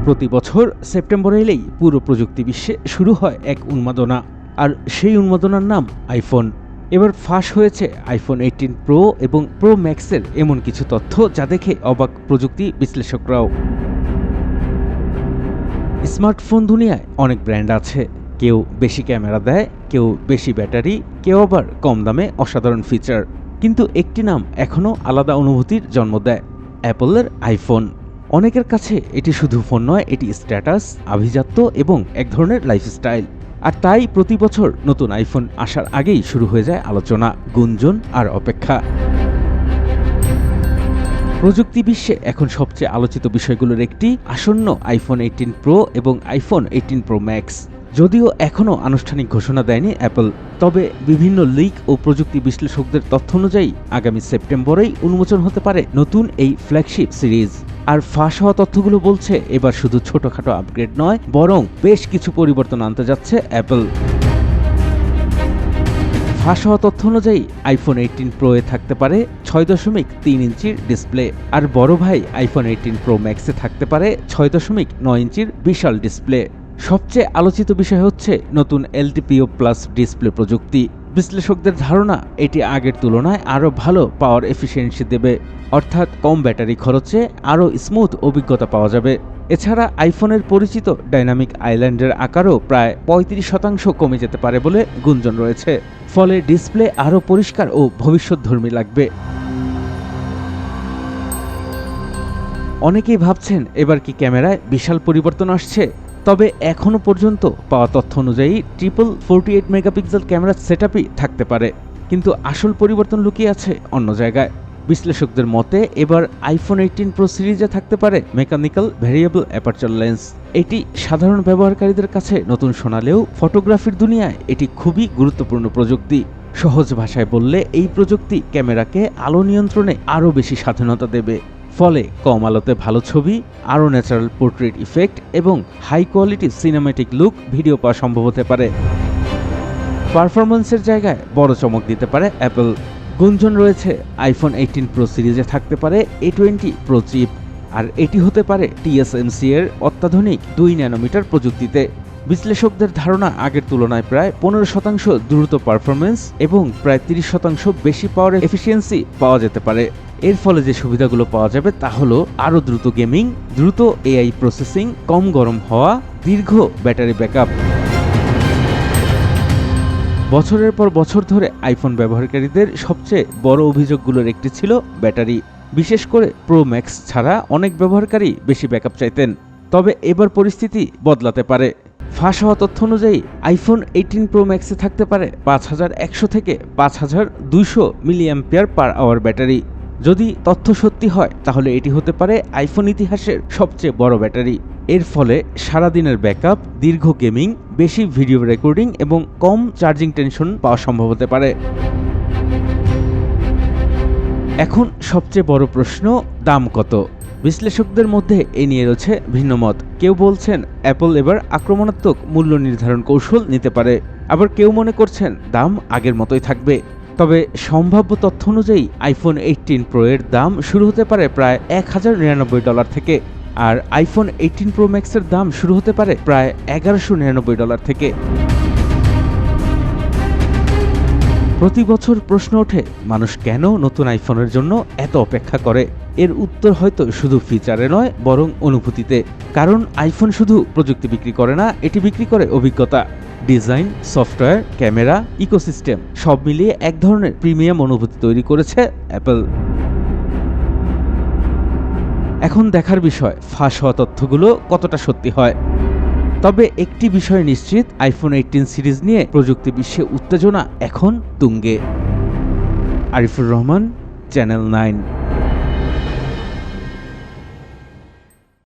প্রতি বছর সেপ্টেম্বর এলেই পুরো প্রযুক্তি বিশ্বে শুরু হয় এক উন্মাদনা, আর সেই উন্মাদনার নাম আইফোন। এবার ফাঁস হয়েছে আইফোন 18 প্রো এবং প্রো ম্যাক্সের এমন কিছু তথ্য যা দেখে অবাক প্রযুক্তি বিশ্লেষকরাও। স্মার্টফোন দুনিয়ায় অনেক ব্র্যান্ড আছে, কেউ বেশি ক্যামেরা দেয়, কেউ বেশি ব্যাটারি, কেউ আবার কম দামে অসাধারণ ফিচার। কিন্তু একটি নাম এখনও আলাদা অনুভূতির জন্ম দেয়, অ্যাপলের আইফোন। অনেকের কাছে এটি শুধু ফোন নয়, এটি স্ট্যাটাস, আভিজাত্য এবং এক ধরনের লাইফস্টাইল। আর তাই প্রতি বছর নতুন আইফোন আসার আগেই শুরু হয়ে যায় আলোচনা, গুঞ্জন আর অপেক্ষা। প্রযুক্তি বিশ্বে এখন সবচেয়ে আলোচিত বিষয়গুলোর একটি আসন্ন আইফোন 18 প্রো এবং আইফোন 18 প্রো ম্যাক্স। যদিও এখনও আনুষ্ঠানিক ঘোষণা দেয়নি অ্যাপল, তবে বিভিন্ন লিক ও প্রযুক্তি বিশ্লেষকদের তথ্য অনুযায়ী আগামী সেপ্টেম্বরেই উন্মোচন হতে পারে নতুন এই ফ্ল্যাগশিপ সিরিজ। আর ফাঁস হওয়া তথ্যগুলো বলছে এবার শুধু ছোটখাটো আপগ্রেড নয়, বরং বেশ কিছু পরিবর্তন আনতে যাচ্ছে অ্যাপল। ফাঁস হওয়া তথ্য অনুযায়ী আইফোন 18 প্রো এ থাকতে পারে 6.3 ইঞ্চির ডিসপ্লে, আর বড় ভাই আইফোন 18 প্রো ম্যাক্সে থাকতে পারে 6.9 ইঞ্চির বিশাল ডিসপ্লে। সবচেয়ে আলোচিত বিষয় হচ্ছে নতুন LTPO প্লাস ডিসপ্লে প্রযুক্তি। বিশ্লেষকদের ধারণা এটি আগের তুলনায় আরও ভালো পাওয়ার এফিসিয়েন্সি দেবে, অর্থাৎ কম ব্যাটারি খরচে আরও স্মুথ অভিজ্ঞতা পাওয়া যাবে। এছাড়া আইফোনের পরিচিত ডাইনামিক আইল্যান্ডের আকারও প্রায় 35% কমে যেতে পারে বলে গুঞ্জন রয়েছে, ফলে ডিসপ্লে আরও পরিষ্কার ও ভবিষ্যৎধর্মী লাগবে। অনেকেই ভাবছেন এবার কি ক্যামেরায় বিশাল পরিবর্তন আসছে, তবে এখনও পর্যন্ত পাওয়া তথ্য অনুযায়ী 48 মেগাপিক্সেল ক্যামেরা সেটআপই থাকতে পারে, কিন্তু আসল পরিবর্তন লুকিয়ে আছে অন্য জায়গায়। বিশ্লেষকদের মতে এবার আইফোন 18 প্রো সিরিজে থাকতে পারে মেকানিক্যাল ভ্যারিয়েবল অ্যাপারচার লেন্স। এটি সাধারণ ব্যবহারকারীদের কাছে নতুন শোনালেও ফটোগ্রাফির দুনিয়ায় এটি খুবই গুরুত্বপূর্ণ প্রযুক্তি। সহজ ভাষায় বললে এই প্রযুক্তি ক্যামেরাকে আলো নিয়ন্ত্রণে আরও বেশি স্বাধীনতা দেবে, ফলে কম আলোতে ভালো ছবি, আরও ন্যাচারাল পোর্ট্রেট ইফেক্ট এবং high quality cinematic look video পাওয়া সম্ভব হতে পারে। পারফরম্যান্সের জায়গায় বড় চমক দিতে পারে অ্যাপল। গুঞ্জন রয়েছে আইফোন 18 প্রো সিরিজে থাকতে পারে A20 প্রো চিপ, আর এটি হতে পারে TSMC এর অত্যাধুনিক 2 ন্যানোমিটার প্রযুক্তিতে। বিশ্লেষকদের ধারণা আগের তুলনায় প্রায় 15% দ্রুত পারফরম্যান্স এবং প্রায় 30% বেশি পাওয়ার এফিসিয়েন্সি পাওয়া যেতে পারে। এর ফলে যে সুবিধাগুলো পাওয়া যাবে তা হলো আরও দ্রুত গেমিং, দ্রুত AI প্রসেসিং, কম গরম হওয়া, দীর্ঘ ব্যাটারি ব্যাকআপ। বছরের পর বছর ধরে আইফোন ব্যবহারকারীদের সবচেয়ে বড় অভিযোগগুলোর একটি ছিল ব্যাটারি। বিশেষ করে প্রো ম্যাক্স ছাড়া অনেক ব্যবহারকারী বেশি ব্যাকআপ চাইতেন, তবে এবার পরিস্থিতি বদলাতে পারে। ফাঁস হওয়া তথ্য অনুযায়ী আইফোন 18 প্রো ম্যাক্সে থাকতে পারে 5100 থেকে 5200 মিলিঅ্যাম্পিয়ার পার আওয়ার ব্যাটারি। যদি তথ্য সত্যি হয় তাহলে এটি হতে পারে আইফোন ইতিহাসের সবচেয়ে বড় ব্যাটারি। এর ফলে সারাদিনের ব্যাকআপ, দীর্ঘ গেমিং, বেশি ভিডিও রেকর্ডিং এবং কম চার্জিং টেনশন পাওয়া সম্ভব হতে পারে। এখন সবচেয়ে বড় প্রশ্ন, দাম কত? বিশ্লেষকদের মধ্যে এ নিয়ে রয়েছে ভিন্ন মত। কেউ বলছেন অ্যাপল এবার আক্রমণাত্মক মূল্য নির্ধারণ কৌশল নিতে পারে, আবার কেউ মনে করছেন দাম আগের মতোই থাকবে। তবে সম্ভাব্য তথ্য অনুযায়ী আইফোন 18 প্রো এর দাম শুরু হতে পারে প্রায় $1099 থেকে, আর আইফোন 18 প্রো ম্যাক্সের দাম শুরু হতে পারে প্রায় $1199 থেকে। প্রতি বছর প্রশ্ন ওঠে, মানুষ কেন নতুন আইফোনের জন্য এত অপেক্ষা করে? এর উত্তর হয়তো শুধু ফিচারে নয়, বরং অনুভূতিতে। কারণ আইফোন শুধু প্রযুক্তি বিক্রি করে না, এটি বিক্রি করে অভিজ্ঞতা। ডিজাইন, সফটওয়্যার, ক্যামেরা, ইকোসিস্টেম সব মিলিয়ে এক ধরনের প্রিমিয়াম অনুভূতি তৈরি করেছে অ্যাপল। এখন দেখার বিষয় ফাঁস হওয়া তথ্যগুলো কতটা সত্যি হয়। তবে একটি বিষয় নিশ্চিত, আইফোন 18 সিরিজ নিয়ে প্রযুক্তি বিশ্বে উত্তেজনা এখন তুঙ্গে। আরিফুর রহমান, চ্যানেল 9।